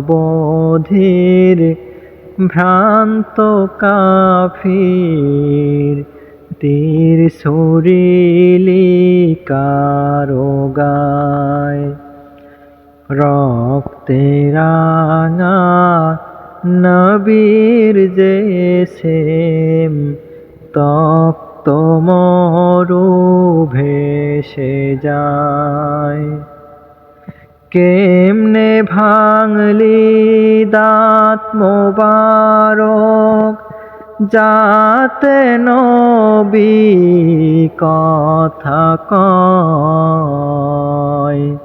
বধির ভ্রান্ত কাফির তীর ছুড়িলি কারো গায়। রক্তে রাঙা নবীর যে সেম তপ্ত মরু ভেসে যায়। কেমনে ভাঙলি দাঁত মোবারক যাতে নবী কথা কয়।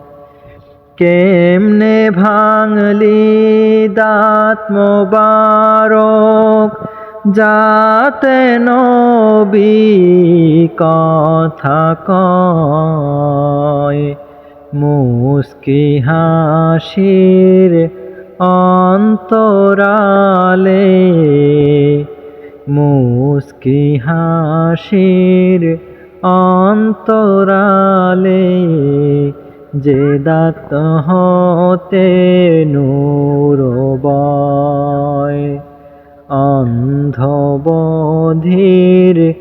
কেমনে ভাঙলি দাঁত মোবারক যাতে নবী কথা কয়। মুস্কি হাসির অন্তরালে, মুস্কি হাসির অন্তরালে যে দাঁত হতে নূর বয়। অন্ধ বধির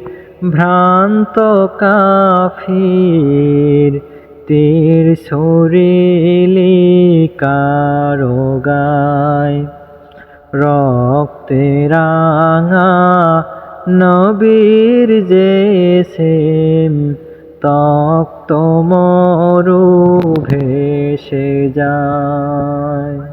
ভ্রান্ত কাফির তীর ছুড়িলি কারো গায়। রক্তে রাঙা নবীর যে সেম তপ্ত মরু ভেসে যায়।